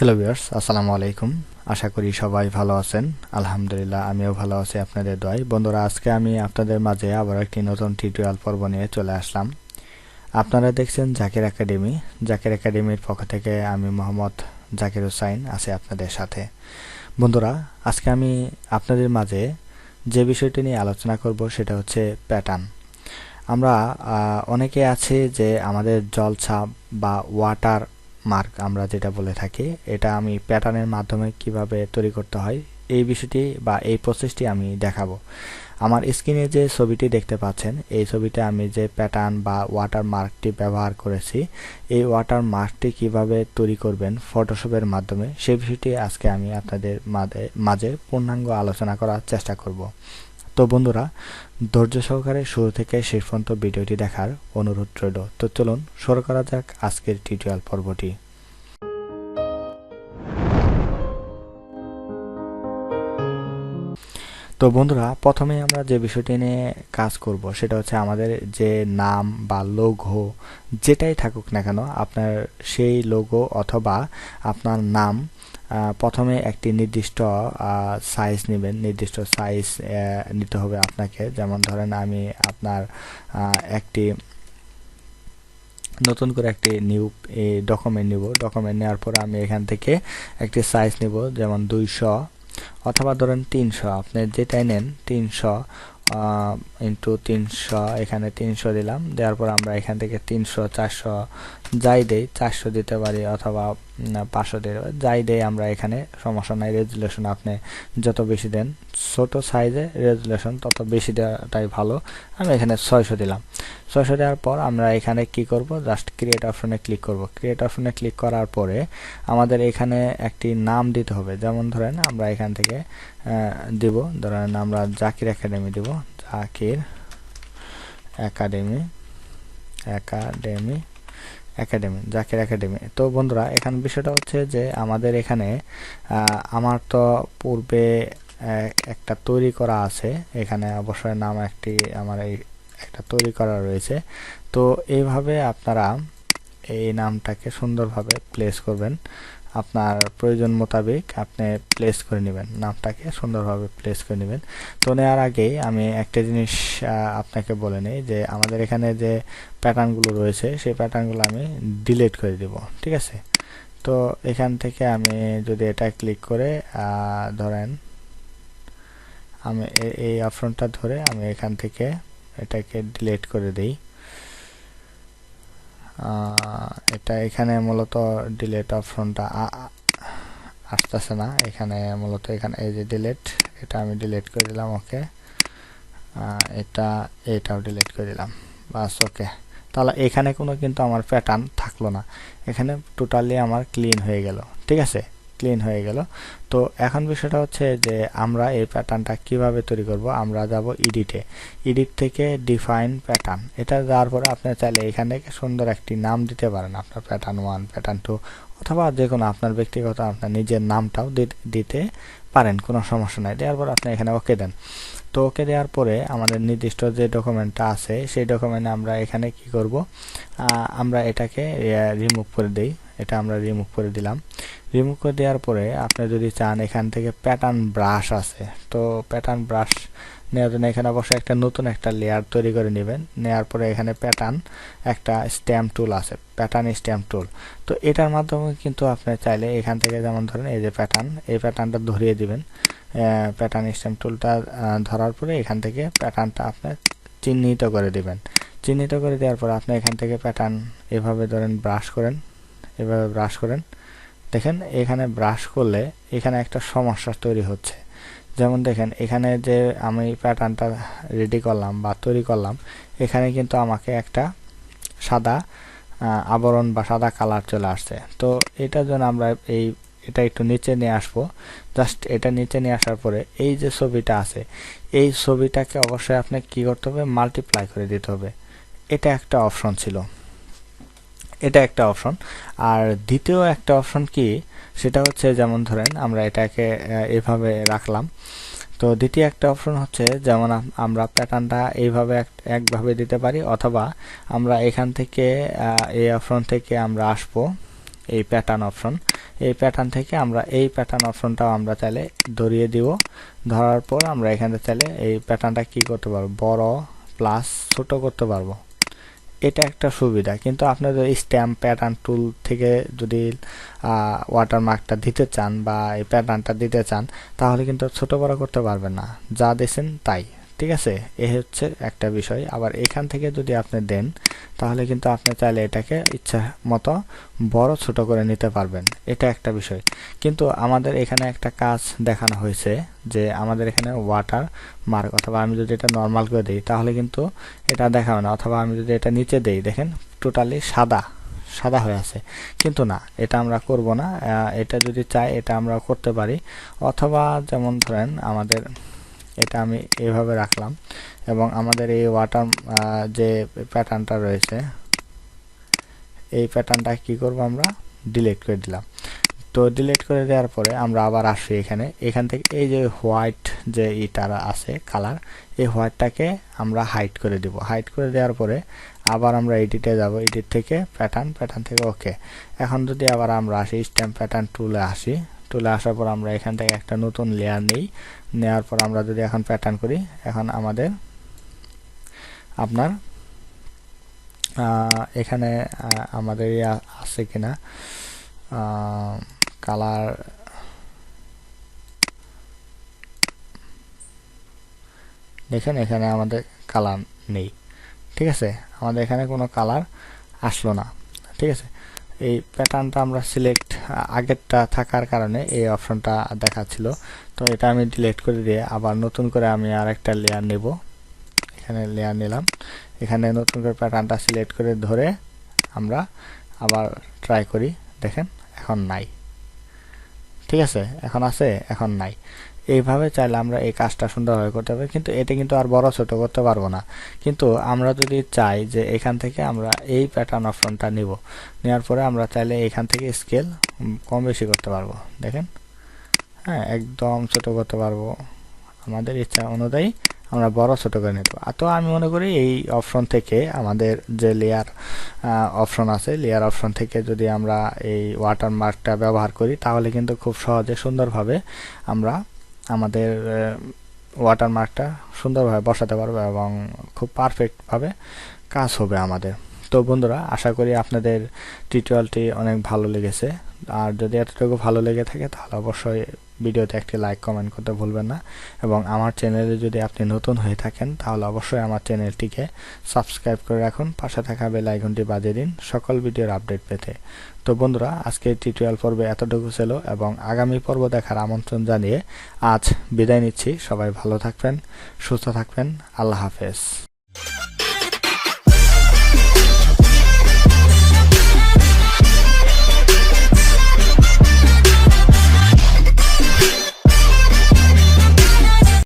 Hello viewers, আসসালামু আলাইকুম। আশা করি সবাই ভালো আছেন। আলহামদুলিল্লাহ, আমিও ভালো আছি আপনাদের দোয়ায়। বন্ধুরা, আজকে আমি আপনাদের মাঝে আবার একটি নতুন টিউটোরিয়াল পর্ব নিয়ে চলে আসলাম। আপনারা দেখছেন জাকির একাডেমি। জাকির একাডেমির পক্ষ থেকে আমি মোহাম্মদ জাকির হোসাইন আছি আপনাদের সাথে। বন্ধুরা, আজকে আমি আপনাদের মাঝে যে বিষয়টি নিয়ে আলোচনা করব সেটা হচ্ছে প্যাটার্ন। আমরা অনেকে আছে যে আমাদের জলছাপ বা ওয়াটার মার্ক আমরা যেটা বলে থাকি, এটা আমি প্যাটার্নের মাধ্যমে কিভাবে তৈরি করতে হয় এই বিষয়টি বা এই প্রসেসটি আমি দেখাবো। আমার স্ক্রিনে যে ছবিটি দেখতে পাচ্ছেন, এই ছবিতে আমি যে প্যাটার্ন বা ওয়াটার মার্কটি ব্যবহার করেছি, এই ওয়াটার মার্কটি কিভাবে তৈরি করবেন ফটোশপের মাধ্যমে সেই বিষয়টি আজকে আমি আপনাদের মাঝে পূর্ণাঙ্গ আলোচনা করার চেষ্টা করব। তো বন্ধুরা, ধৈর্য সহকারে শুরু থেকে শেষ পর্যন্ত ভিডিওটি দেখার অনুরোধ রইল। তো চলুন শুরু করা যাক আজকের টিউটোরিয়াল পর্বটি। তো বন্ধুরা, প্রথমে আমরা যে বিষয়টি নিয়ে কাজ করব সেটা হচ্ছে আমাদের যে নাম বা লোগো যেটাই থাকুক না কেন, আপনার সেই লোগো অথবা আপনার নাম প্রথমে একটি নির্দিষ্ট সাইজ নেবেন। নির্দিষ্ট সাইজ নিতে হবে আপনাকে। যেমন ধরেন আমি আপনার একটি নতুন করে একটি নিউ ডকুমেন্ট নিব। ডকুমেন্ট নেওয়ার পর আমি এখান থেকে একটি সাইজ নিব, যেমন 200 অথবা ধরেন 300, আপনি যেটাই নেন 300 ইন্টু 300, এখানে 300 দিলাম। দেওয়ার পর আমরা এখান থেকে 300, 400 যাই দেই, 400 দিতে পারি অথবা 500 দিতে পারি, যাই দেই আমরা এখানে সমস্যা নাই। রেজুলেশন আপনি যত বেশি দেন, ছোট সাইজে রেজুলেশন তত বেশি দেওয়াটাই ভালো। আমি এখানে 600 দিলাম। 600 দেওয়ার পর আমরা এখানে কি করব, জাস্ট ক্রিয়েট অপশনে ক্লিক করব। ক্রিয়েট অপশনে ক্লিক করার পরে আমাদের এখানে একটি নাম দিতে হবে। যেমন ধরেন আমরা এখান থেকে দিব, ধরেন আমরা জাকির একাডেমি দিব। Zakir academy academy academy Zakir academy. তো বন্ধুরা, এখানে বিষয়টা হচ্ছে যে আমাদের এখানে আমার তো পূর্বে একটা তৈরি করা আছে। এখানে অবশ্যই নাম একটি আমার এই একটা তৈরি করা রয়েছে। তো এইভাবে আপনারা এই নামটাকে সুন্দরভাবে প্লেস করবেন। আপনার প্রয়োজন মোতাবেক আপনি প্লেস করে নেবেন, নামটাকে সুন্দরভাবে প্লেস করে নেবেন। তো নেওয়ার আগেই আমি একটা জিনিস আপনাকে বলে নিই যে আমাদের এখানে যে প্যাটার্নগুলো রয়েছে সেই প্যাটার্নগুলো আমি ডিলিট করে দেব। ঠিক আছে? তো এখান থেকে আমি যদি এটা ক্লিক করে ধরেন আমি এই অপশনটা ধরে আমি এখান থেকে এটাকে ডিলিট করে দিই। এটা এখানে মূলত ডিলিট অপশনটা আসতেছে না। এখানে মূলত এখানে এই যে ডিলিট, এটা আমি ডিলিট করে দিলাম। ওকে, এটাও ডিলিট করে দিলাম। বাস, ওকে। তাহলে এখানে কোনো কিন্তু আমার প্যাটার্ন থাকলো না। এখানে টোটালি আমার ক্লিন হয়ে গেল। ঠিক আছে, ক্লিন হয়ে গেল। তো এখন বিষয়টা হচ্ছে যে আমরা এই প্যাটার্নটা কিভাবে তৈরি করব। আমরা যাব এডিটে। এডিট থেকে ডিফাইন প্যাটার্ন, এটা দেওয়ার পরে আপনি চাইলে এখান থেকে সুন্দর একটি নাম দিতে পারেন, আপনার প্যাটার্ন 1, প্যাটার্ন 2, অথবা যে কোনো আপনার ব্যক্তিগত আপনার নিজের নামটাও দিতে পারেন, কোনো সমস্যা নাই। দেওয়ার পর আপনি এখানে ওকে দেন। তো ওকে দেওয়ার পরে আমাদের নির্দিষ্ট যে ডকুমেন্টটা আছে সেই ডকুমেন্টে আমরা এখানে কি করব, আমরা এটাকে রিমুভ করে দেই। এটা আমরা রিমুভ করে দিলাম। রিমুভ করে দেওয়ার পরে আপনি যদি চান এখান থেকে প্যাটার্ন ব্রাশ আছে, তো প্যাটার্ন ব্রাশ নেওয়ার জন্য এখানে অবশ্যই একটা নতুন একটা লেয়ার তৈরি করে নেবেন। নেওয়ার পরে এখানে প্যাটার্ন একটা স্ট্যাম্প টুল আছে, প্যাটার্ন স্ট্যাম্প টুল। তো এটার মাধ্যমে কিন্তু আপনি চাইলে এখান থেকে যেমন ধরেন এই যে প্যাটার্ন, এই প্যাটার্নটা ধরিয়ে দিবেন। প্যাটার্ন স্ট্যাম্প টুলটা ধরার পরে এখান থেকে প্যাটার্নটা আপনি চিহ্নিত করে দিবেন। চিহ্নিত করে দেওয়ার পর আপনি এখান থেকে প্যাটার্ন এভাবে ধরেন ব্রাশ করেন, এভাবে ব্রাশ করেন। দেখেন এখানে ব্রাশ করলে এখানে একটা সমস্যা তৈরি হচ্ছে। যেমন দেখেন এখানে যে আমি প্যাটার্নটা রেডি করলাম বা তৈরি করলাম, এখানে কিন্তু আমাকে একটা সাদা আবরণ বা সাদা কালার চলে আসছে। তো এটার জন্য আমরা এটা একটু নিচে নিয়ে আসবো। জাস্ট এটা নিচে নিয়ে আসার পরে এই যে ছবিটা আছে, এই ছবিটাকে অবশ্যই আপনি কি করতে হবে, মাল্টিপ্লাই করে দিতে হবে। এটা একটা অপশন ছিল, এটা একটা অপশন। আর দ্বিতীয় একটা অপশন কি, সেটা হচ্ছে যেমন ধরেন আমরা এটাকে এভাবে রাখলাম। তো দ্বিতীয় একটা অপশন হচ্ছে যেমন আমরা প্যাটার্নটা এইভাবে একভাবে দিতে পারি, অথবা আমরা এখান থেকে এই অপশন থেকে আমরা আসবো, এই প্যাটার্ন অপশন, এই প্যাটার্ন থেকে আমরা এই প্যাটার্ন অপশনটাও আমরা চাইলে ধরিয়ে দিব। ধরার পর আমরা এখানে চাইলে এই প্যাটার্নটা কি করতে পারবো, বড় প্লাস ছোট করতে পারবো। এটা একটা সুবিধা। কিন্তু আপনি যদি স্ট্যাম্প প্যাটার্ন টুল থেকে যদি ওয়াটারমার্কটা দিতে চান বা এই প্যাটার্নটা দিতে চান, তাহলে কিন্তু ছোট বড় করতে পারবেন না, যা দিয়েছেন তাই। ঠিক আছে, এই হচ্ছে একটা বিষয়। আবার এখান থেকে যদি আপনি দেন, তাহলে কিন্তু আপনি চাইলে এটাকে ইচ্ছা মতো বড় ছোট করে নিতে পারবেন। এটা একটা বিষয়। কিন্তু আমাদের এখানে একটা কাজ দেখানো হয়েছে যে আমাদের এখানে ওয়াটার মার্ক, অথবা আমি যদি এটা নর্মাল করে দিই তাহলে কিন্তু এটা দেখাবে না, অথবা আমি যদি এটা নিচে দেই, দেখেন টোটালি সাদা সাদা হয়ে আছে। কিন্তু না, এটা আমরা করব না। এটা যদি চাই এটা আমরা করতে পারি। অথবা যেমন ধরেন আমাদের এটা আমি এইভাবে রাখলাম, এবং আমাদের এই ওয়াটার যে প্যাটার্নটা রয়েছে, এই প্যাটার্নটা কি করব, আমরা ডিলিট করে দিলাম। তো ডিলিট করে দেওয়ার পরে আমরা আবার আসি এখান থেকে এই যে হোয়াইট যে ইটারা আছে কালার, এই হোয়াইটটাকে আমরা হাইড করে দিব। হাইড করে দেওয়ার পরে আবার আমরা এডিটে যাব, এডিট থেকে প্যাটার্ন থেকে ওকে। এখন যদি আবার আমরা আসি স্ট্যাম্প প্যাটার্ন টুলে আসি, টুলে আসার পর আমরা এখান থেকে একটা নতুন লেয়ার নেই। নেওয়ার পর আমরা যদি এখন প্যাটার্ন করি, এখন আমাদের আপনার এখানে আমাদের আছে কিনা কালার, দেখেন এখানে আমাদের কালার নেই। ঠিক আছে, আমাদের এখানে কোনো কালার আসলো না। ঠিক আছে, এই প্যাটার্নটা আমরা সিলেক্ট আগেরটা থাকার কারণে এই অপশনটা দেখাচ্ছিল। তো এটা আমি ডিলিট করে দিয়ে আবার নতুন করে আমি আরেকটা লেয়ার নেব। এখানে লেয়ার নিলাম, এখানে নতুন করে প্যাটার্নটা সিলেক্ট করে ধরে আমরা আবার ট্রাই করি। দেখেন এখন নাই। ঠিক আছে, এখন আছে, এখন নাই। এইভাবে চাইলে আমরা এই কাজটা সুন্দরভাবে করতে পারি, কিন্তু এটা কিন্তু আর বড় ছোট করতে পারবো না। কিন্তু আমরা যদি চাই যে এখান থেকে আমরা এই প্যাটার্ন অপশনটা নিব, নেওয়ার পরে আমরা চাইলে এখান থেকে স্কেল কম বেশি করতে পারবো। দেখেন, হ্যাঁ, একদম ছোট করতে পারবো, আমাদের ইচ্ছা অনুযায়ী আমরা বড় ছোট করে নিতে পারবো। তো আমি মনে করি এই অপশন থেকে আমাদের যে লেয়ার অপশন আছে, লেয়ার অপশন থেকে যদি আমরা এই ওয়াটারমার্কটা ব্যবহার করি, তাহলে কিন্তু খুব সহজে সুন্দরভাবে আমরা আমাদের ওয়াটারমার্কটা সুন্দরভাবে বসাতে পারবো এবং খুব পারফেক্টভাবে কাজ হবে আমাদের। তো বন্ধুরা, আশা করি আপনাদের টিউটোরিয়ালটি অনেক ভালো লেগেছে। আর যদি এতটুকু ভালো লেগে থাকে তাহলে অবশ্যই ভিডিওতে একটি লাইক কমেন্ট করতে ভুলবেন না, এবং আমার চ্যানেলে যদি আপনি নতুন হয়ে থাকেন তাহলে অবশ্যই আমার চ্যানেলটিকে সাবস্ক্রাইব করে রাখুন, পাশে থাকা বেল আইকনটি বাজিয়ে দিন সকল ভিডিওর আপডেট পেতে। তো বন্ধুরা, আজকে টিউটোরিয়াল পর্বে এতটুকু ছিল, এবং আগামী পর্ব দেখার আমন্ত্রণ জানিয়ে আজ বিদায় নিচ্ছি। সবাই ভালো থাকবেন, সুস্থ থাকবেন। আল্লাহ হাফেজ।